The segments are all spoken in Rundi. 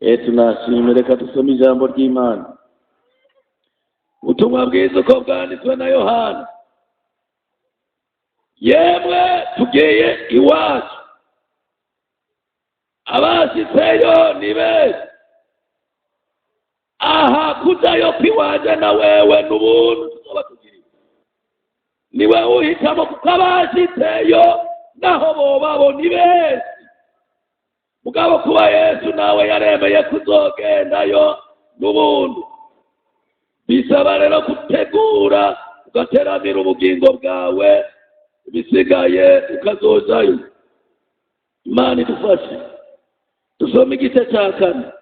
tunashimye. Reka dusome ijambo ry'Imana. Ubutumwa bwiza uko bwanditswe na Yohana. Yemwe tugiye iwacu, abashitseyo ni benshi. Aha kujayo kwiwanje na wewe n'ubuntu tuzoba tugiriwe. Niwe uhitamo kuko abashitseyo naho bobabo ni benshi. Mugabo kuba Yesu nawe yaremeye kuzogendayo n'ubuntu. Bisaba rero gutegura ugateramira ubugingo bwawe, bisigaye ukazojayo. Imana idufashe. Dusome igice cya 4.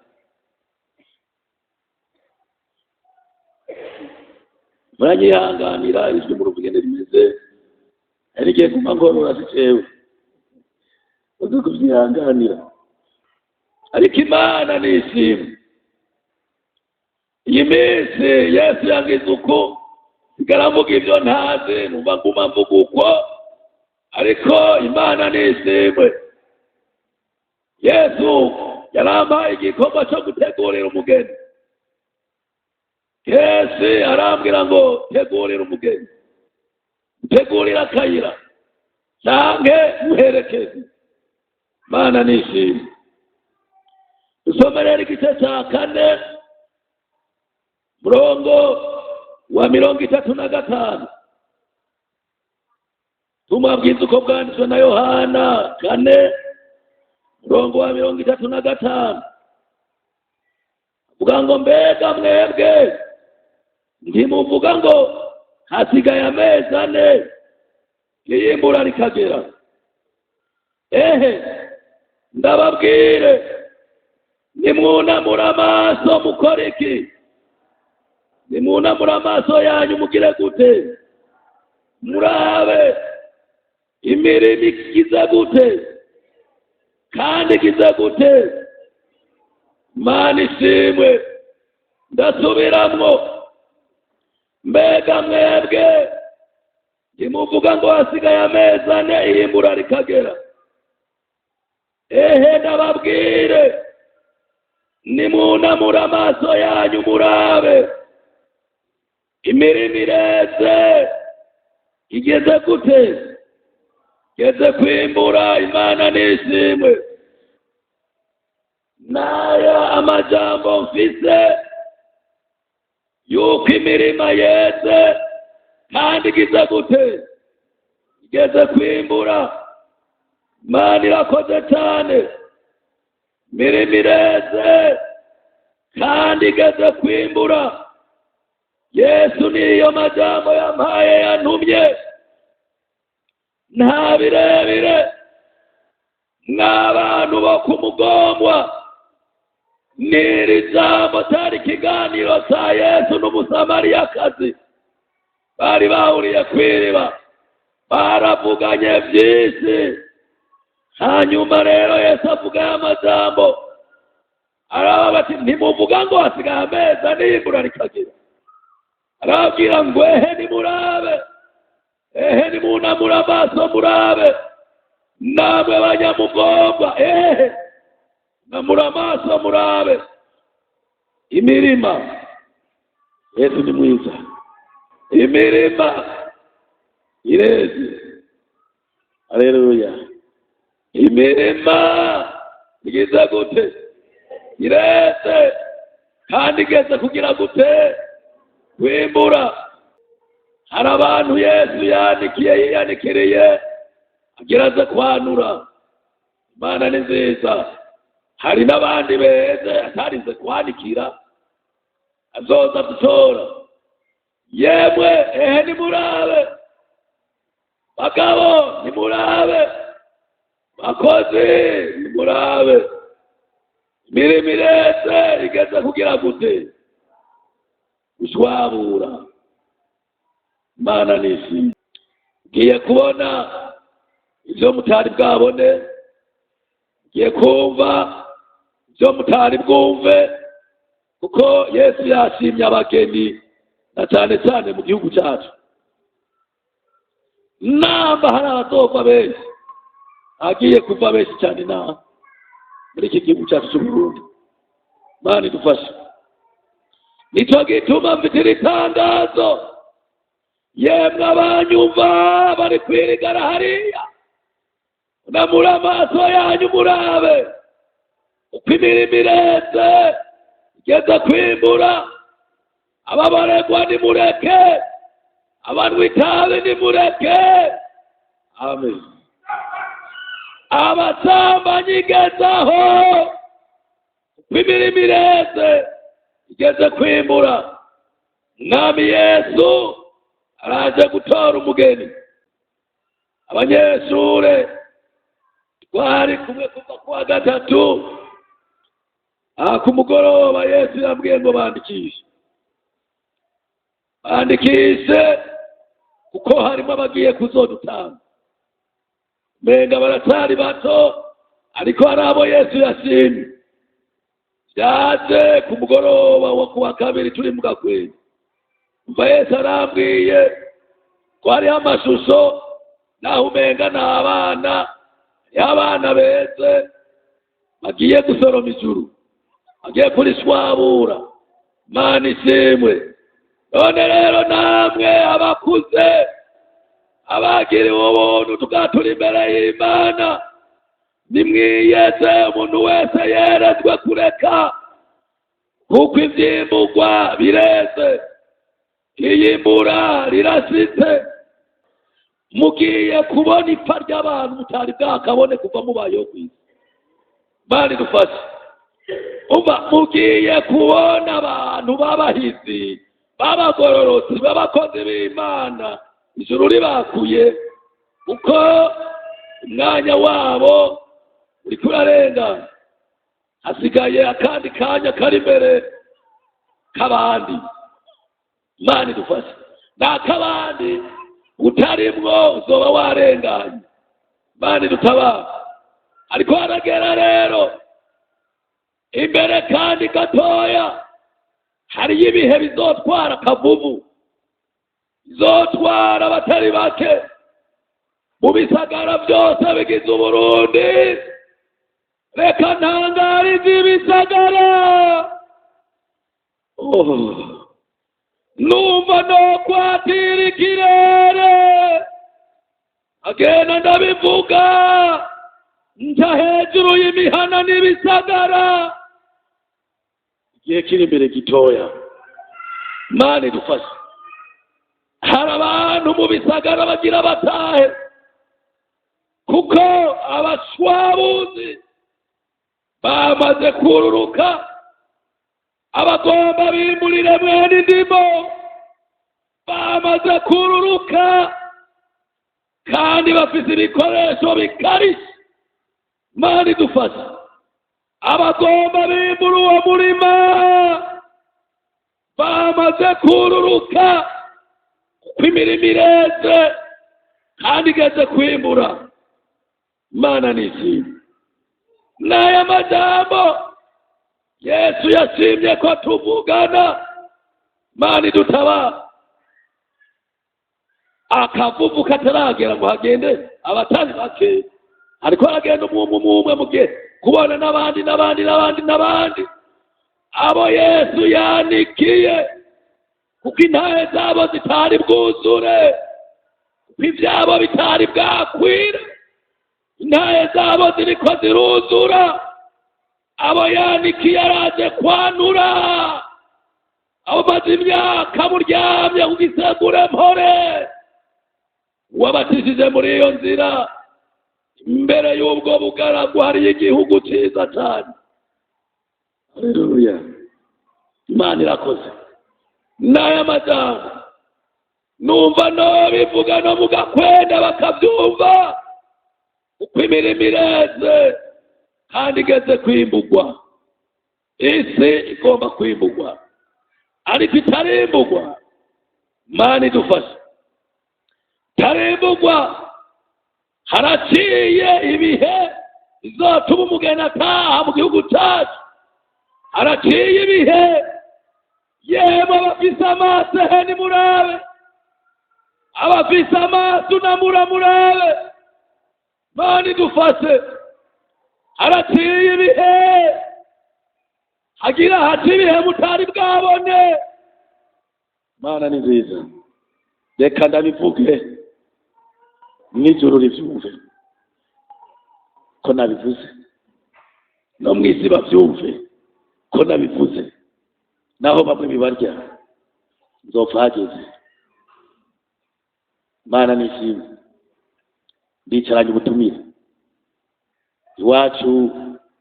Muranyihanganira ijwi mu rugendo rimeze arigiye kumangorora sicewe. Uzo kubyihanganira. Ariko Imana nishimwe. Iyi minsi Yesu yangize uko sigaramuga ibyo ntazi numva nguma mvuga uko, ariko Imana nishimwe. Yesu yarampaye igikorwa cyo gutegurira umugeni. Yesu arambwira ngo tegurira umugeni, tegurira akayira canke muherekeze. Imana nishimwe. Dusome rero igice cya 4 murongo wa 35. Tumabwiza uko bwanditswe na Yohana 4 murongo wa 35. Avuga ngo mbega mwebwe ntimuvuga ngo hasigaye amezi 4 iyimbura rikagera. Ndababwire nimwunamura amaso mukora iki? Nimwunamura amaso yanyu mugire gute? Murabe imirimo ikiza gute kandi ikiza gute. Imana ishimwe. Ndasubiramwo, mbega mwebwe ntimuvuga ngo hasigaye amezi 4 iyimbura rikagera. Ndababwire nimwunamura amaso yanyu murabe imirimo ireze igeze gute, igeze kwimbura. Imana nishimwe. Naya amajambo mfise yuko imirima yeze kandi igeze gute, igeze kwimbura. Imana irakoze cyane. Imirimo ireze kandi igeze kwimbura. Yesu niyo majambo yampaye yantumye. Nta birebire n'abantu bo kumugombwa. Niri jambo cyari ikiganiro cya Yesu n'umusamariyakazi. Bari bahuriye kw'iriba, baravuganye byinshi. Hanyuma rero Yesu avuga amajambo, arababwira ati ntimuvuga ngo hasigaye amezi 4 iyimbura rikagera. Arababwira ngo nimurabe, nimwunamura amaso murabe, namwe banyamugomba, namura amaso murabe imirima. Yesu ni mwiza. Imirima ireze. Haleluya. Imirima igeze gute, ireze kandi igeze kugira gute, kwimbura. Hari abantu Yesu yiyanikiriye ageraze kwanura. Imana ni nziza. Hari n'abandi beze atarize kwanikira azoza gutora. Yemwe nimurabe, bagabo nimurabe, bakozi nimurabe, imirimo ireze igeze kugira gute, gushwabura. Imana nishimye. Ngiye kubona ibyo mutari bwabone, ngiye kumva ibyo mutari bwumve, kuko Yesu yashimye abageni na cyane cyane mu gihugu cyacu. Namba hari abazova benshi, agiye kuva benshi cyane muri iki gihugu cyacu cy'u Burundi. Mana idufashe. Nico gituma mfite itangazo, yemwe abanyumva bari kwirigara hariya, unamura amaso yanyu murabe uko imirimo ireze igeze kwimbura. Ababaregwa nimureke, abanywa itabi nimureke. Amen. Abasambanyi igezaho uko imirimo ireze igeze kwimbura. Mwami Yesu araje gutora umugeni. Abanyeshure twari kumwe kuva kuwa gatatu, ku mugoroba Yesu yambwiye ngo bandikishe kuko harimo abagiye kuzodutanga. Menga baratari bato, ariko hari abo Yesu yashimye. Byaje ku mugoroba wo kuwa kabiri turi mu gakwezi, umva Yesu arambwiye ko hariho amashusho naho umenga y'abana beze bagiye gusoroma ijuru, bagiye kurishwabura. Mana ishimwe. None rero namwe abakuze, abagiriwe ubuntu tugatura imbere y'Imana, nimwiyeze umuntu wese yerezwe kureka, kuko ivyimburwa bireze, iyimbura rirashitse. Mugiye kubona ipfa ry'abantu mutari bwakabone kuva mubayeho kw'isi. Mana idufashe. Mugiye kubona abantu b'abahizi, b'abagororotsi, b'abakozi b'Imana ijuru ribakuye, kuko umwanya wabo uri kurarengana. Hasigaye akandi kanya kari imbere k'abandi. Mana idufashe. N'akabandi utarimwo uzoba warenganye. Mana idutabare. Ariko haragera rero imbere kandi gatoya, hariyo ibihe bizotwara akavuvu, bizotwara abatari bake mu bisagara byose bigize Uburundi. Reka ntangarize ibisagara. Numva no kwatira ikirere, agenda ndabivuga nja hejuru y'imihana n'ibisagara. Igihe kiri imbere gitoya. Mana idufashe. Hari abantu mu bisagara bagira batahe, kuko abashwabuzi bamaze kururuka. Abagomba bimurire mwene indimo bamaze kururuka, kandi bafise ibikoresho bikarishe. Mana idufashe. Abagomba bimbura uwo murima bamaze kururuka, kuko imirimo ireze kandi igeze kwimbura. Mana nishimye. N'aya majambo Yesu yashimye ko tuvugana. Mana idutabare. Akavuvu kataragera ngo hagende abatari bake, ariko haragenda umwe mugihe kubona n'abandi abo Yesu yanikiye, kuko intahe zabo zitari bwuzure, kuko ibyabo bitari bwakwira. Intahe zabo ziriko ziruzura. Abo yanikiye araje kwanura. Abo maze imyaka muryamye ku gisegure mpore, wabatishije muri iyo nzira. Imbere y'ubwo bugaragu hariyo igihugu cyiza cyane. Haleluya. Imana irakoze. N'aya majambo numva no bivuga no mugakwenda bakabyumva, uko imirimo ireze kandi igeze kwimbugwa. Isi igomba kwimbugwa, ariko itarimbugwa. Mana idufashe. Itarimbugwa. Haraciye ibihe bizotuma umugeni ataha mu gihugu cyacu. Haraciye ibihe, yemwe abafise amaso nimurabe, abafise amaso murabe. Mana idufashe. Haraciye ibihe, hagira hati ibihe mutari bwabone. Mana ni nziza, reka ndabivuge mw'ijuru rivyumve ko nabivuze, no mw'isi bavyumve ko nabivuze, naho bamwe bibarya nzopfa hageze. Mana nishimwe, ndicaranye ubutumire iwacu,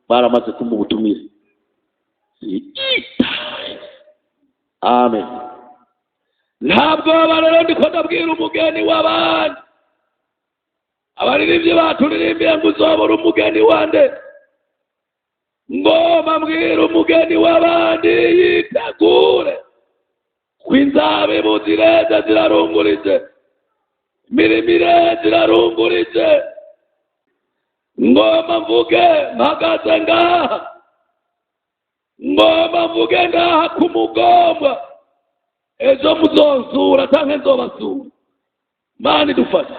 baramaze kumpa ubutumire. Amen. Ntabwo barero ndiko ndabwira umugeni w'abandi, abaririmbyi baturirimbiye ngo uzobura umugeni wande, ngoma mbwira umugeni w'abandi yitegure, kw'inzabibu zireze zirarungurije, miremire zirarungurije. Ngoma mvuge mpagaze ngaha, ngoma mvuge ngaha ku mugomba, ejo muzonsura canke nzobasura. Mana idufashe,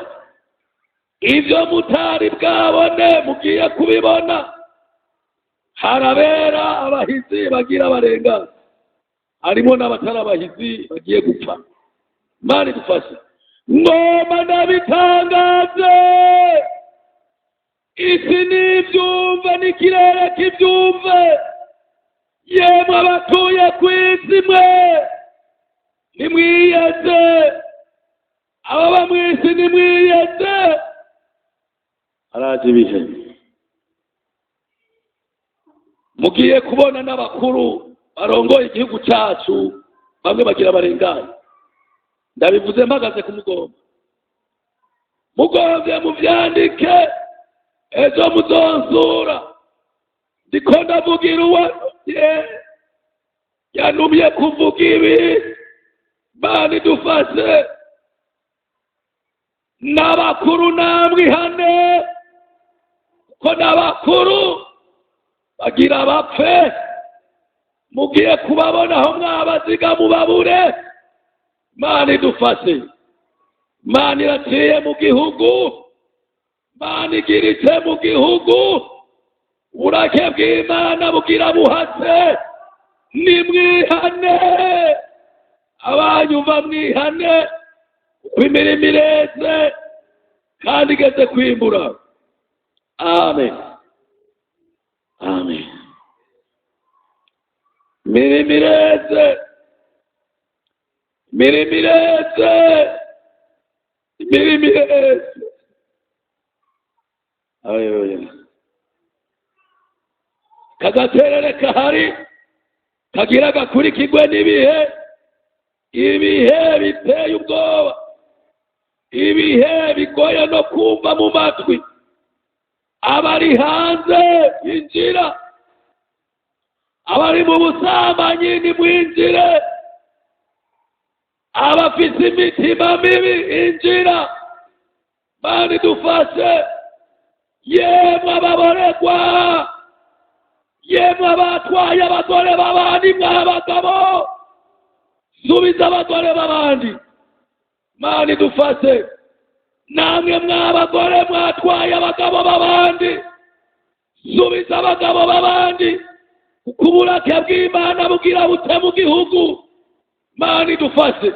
ivyo mutari bwabone mugiye kubibona. Harabera abahizi bagira barenga, harimo n'abatari abahizi bagiye gupfa. Mana idufashe, ngoma ndabitangaze, isi nivyumve n'ikirere kivyumve, yemwe abatuye kw'isi mwe nimwiyeze, ababa mw'isi nimwiyeze. Haraje ibihe mugiye kubona n'abakuru barongoye igihugu cacu bamwe bagira barengane. Ndabivuze mpagaze ku mugomba, mugomvye muvyandike, ejo muzonsura. Ndiko ndavugira uwantumye, yantumye kuvuga ibi. Mana idufashe, n'abakuru namwihane, ko n'abakuru bagira bapfe. Mugiye kubabona aho mwabaziga mubabure. Mana idufashe, Mana iraciye mu gihugu, Mana igiritse mu gihugu, uburake bw'Imana bugira buhatse. Nimwihane, abanyumva mwihane, uko imirimo ireze kandi igeze kwimbura. Amen. Amen. Imirimo ireze, imirimo ireze, imirimo ireze. Haleluya. Kagaterere kahari kagira gakurikirwe n'ibihe, ibihe biteye ubwoba, ibihe bigoye no kumva mu matwi. Abari hanze injira, abari mu busambanyi nimwinjire, abafise imitima mibi injira. Mana idufashe, yemwe ababoregwa, yemwe abatwaye abagore b'abandi mw'abagabo, subiza abagore b'abandi. Mana idufashe, namwe mw'abagore mwatwaye abagabo b'abandi, subiza abagabo b'abandi, kuko uburake bw'Imana bugira bute mu gihugu. Mana idufashe,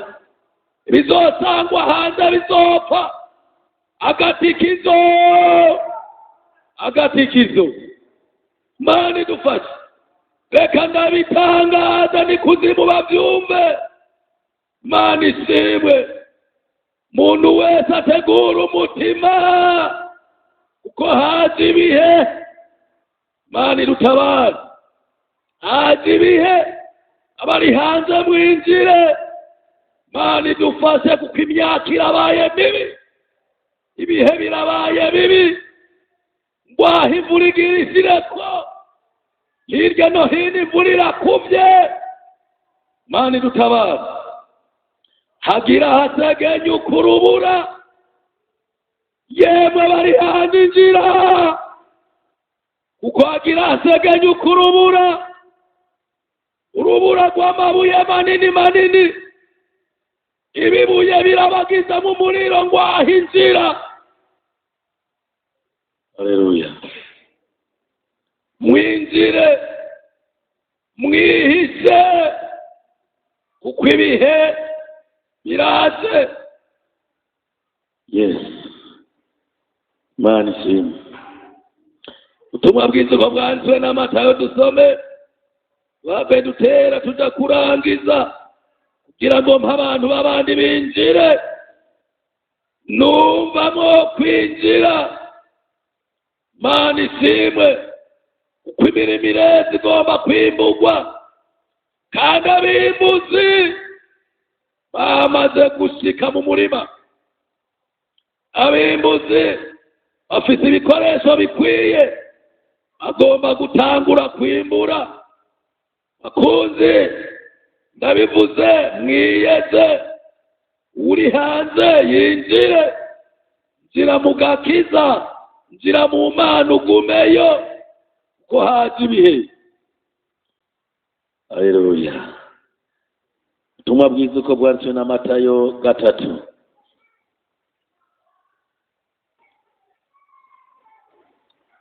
bizosangwa hanze bizopfa. Agatikizo, agatikizo. Mana idufashe, reka ndabitangaza n'ikuzimu bavyumve. Mana ishimwe, muntu wese ategura umutima, kuko haje ibihe. Mana idutabare, haje ibihe, abari hanze mwinjire. Mana idufashe, kuko imyaka irabaye mibi, ibihe birabaye bibi. Ngwaho imvura igira isireko, hirya no hino imvura irakuvye. Mana idutabare, hagira hategenyuka urubura, yemwe bari hanze injira, kuko hagira hategenyuka urubura, urubura rw'amabuye manini manini. Ibibuye birabagiza mu muriro, ngwaho injira. Haleluya. Mwinjire, mwihishe kuko ibihe biraje. Yes, Imana ishimwe. Ubutumwa bwiza uko bwanditswe na Matayo dusome, babe dutera tuja kurangiza kugira ngo abantu babandi binjire. Numvamo kwinjira. Imana ishimwe uko imirimo ireze igomba kwimburwa, kandi abimbuzi bamaze gushika mu murima. Abimbuzi bafite ibikoresho bikwiye, bagomba gutangura kwimbura. Bakunzi, ndabivuze, mwiyeze. Uri hanze yinjire, njira mu gakiza, njira mu Mana ugumeyo ko haje ibihe. Haleluya. Ubutumwa bwiza uko bwanditswe na Matayo 3.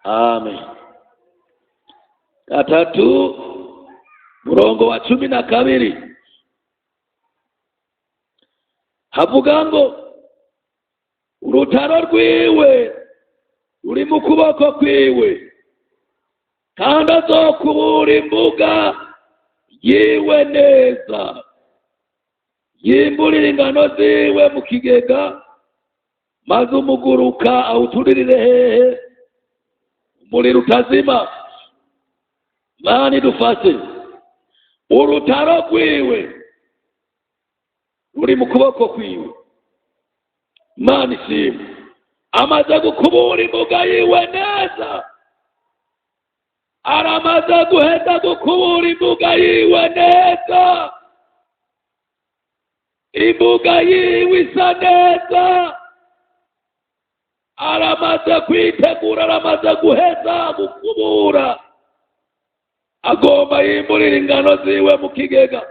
Amen. 3 murongo wa 12 havuga ngo urutaro rwiwe ruri mu kuboko kwiwe, kandi azokubura imbuga yiwe neza, yimburira ingano ziwe mu kigega, maze umuguruka awuturirire hehe? Umuriro utazima. Imana idufashe. Urutaro rwiwe ruri mu kuboko kwiwe. Imana ishimwe. Amaze gukubura imbuga yiwe neza, aramaze guheza gukubura imbuga yiwe neza, imbuga yiwe isa neza, aramaze kwitegura, aramaze guheza gukubura. Agomba yimburira ingano ziwe mu kigega.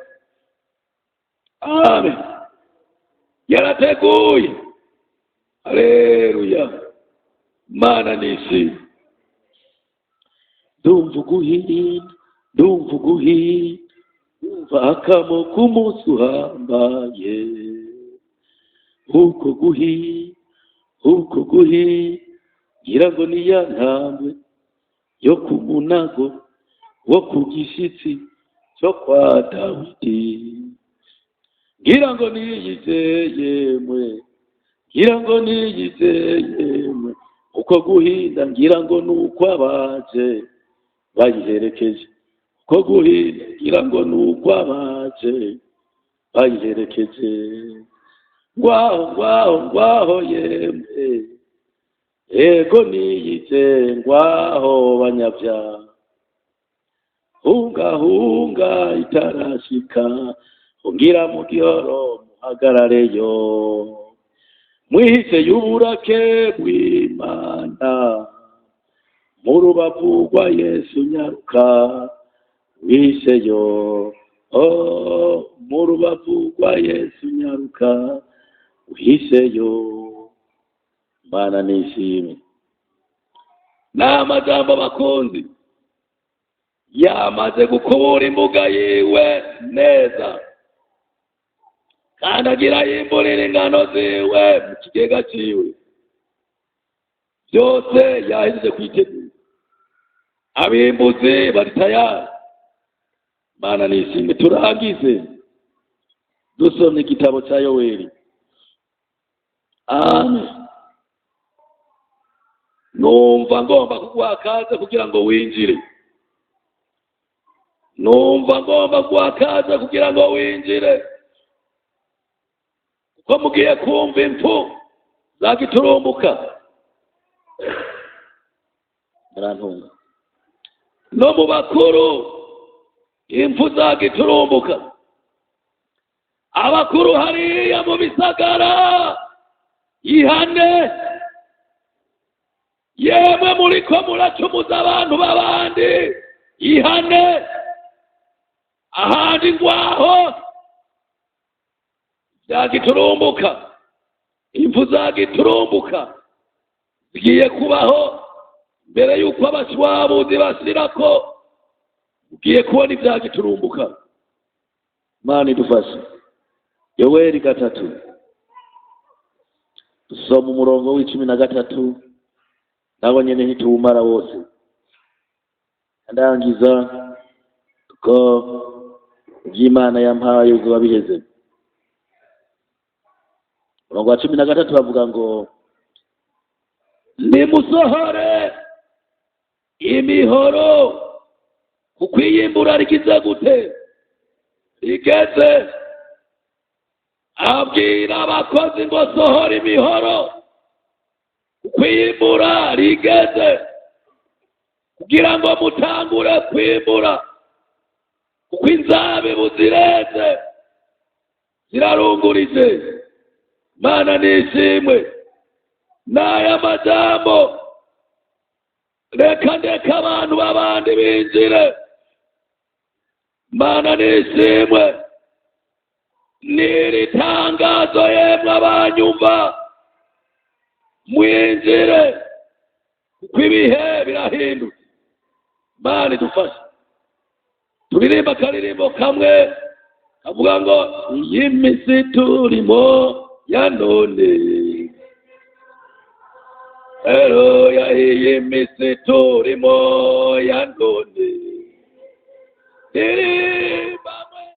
Amen. Yarateguye. Haleluya. Mana nishimwe. Ndumva uguhinda, ndumva uguhinda, ndumva akamo k'umunsi uhambaye. Uko guhinda, ngira ngo ni ya ntambwe yo ku munago wo ku gishyitsi cyo kwa Dawidi. Ngira ngo niyizeye mwe, ngira ngo niyizeye mwe. Uko guhinda ngira ngo nuko abaje bayiherekeje. Uko guhinda ngira ngo nuko abaje bayiherekeje. Ngwaho yemwe, ego niyize ngwaho banyabyaha. Hunga itarashika, ungira mu gihoro muhagarareyo. Mwihise y'uburake bw'Imana, mu rubavu rwa Yesu nyaruka. Wiseyo, mu rubavu rwa Yesu nyaruka. Wiseyo. Mana nishimwe. N'amajambo bakunzi, yamaze gukubura imbuga yiwe neza, kandi agira yimburira ingano ziwe mu kigega ciwe. Byose yahejeje kwitegura. Abimbuzi bari tayari. Mana nishimwe. Turangize dusomye igitabo cya Yoweli. Amen. Numva ngomba kuguha kaze kugira ngo winjire. Numva ngomba kuguha kaze kugira ngo winjire. Kuko mugiye kumva impfu zagiturumbuka. Murantunga. No mu bakuru impfu zagiturumbuka. Abakuru hariya mu bisagara, ihane. Yemwe muriko muracumuza abantu b'abandi, ihane. Ahandi ngwaho zagiturumbuka. Impfu zagiturumbuka zigiye kubaho mbere yuko abashwabuzi bashirako ugiye kubona ibyagiturumbuka. Mana idufashe. Yoweri 3 dusoma umurongo w'13 nabo nyene ntituwumara wose. Ndangiza ko by'Imana yampaye uzuba biheze. Umurongo wa 13 bavuga ngo nimusohore imihoro kuko iyimbura rigize gute rigeze. Abwira abakozi ngo sohora imihoro kuko iyimbura rigeze, kugira ngo mutangure kwimbura, kuko inzabibu zireze zirarungurije. Mana nishimwe n'aya majambo. Reka abantu b'abandi binjire. Mana nishimwe n'iri tangazo yemwe abanyumva mwinjire, kuko ibihe birahindutse. Mana idufashe. Turirimba akaririmbo kamwe kavuga ngo iyi minsi turimo ya none, haleluya, iyi minsi turimo ya none iri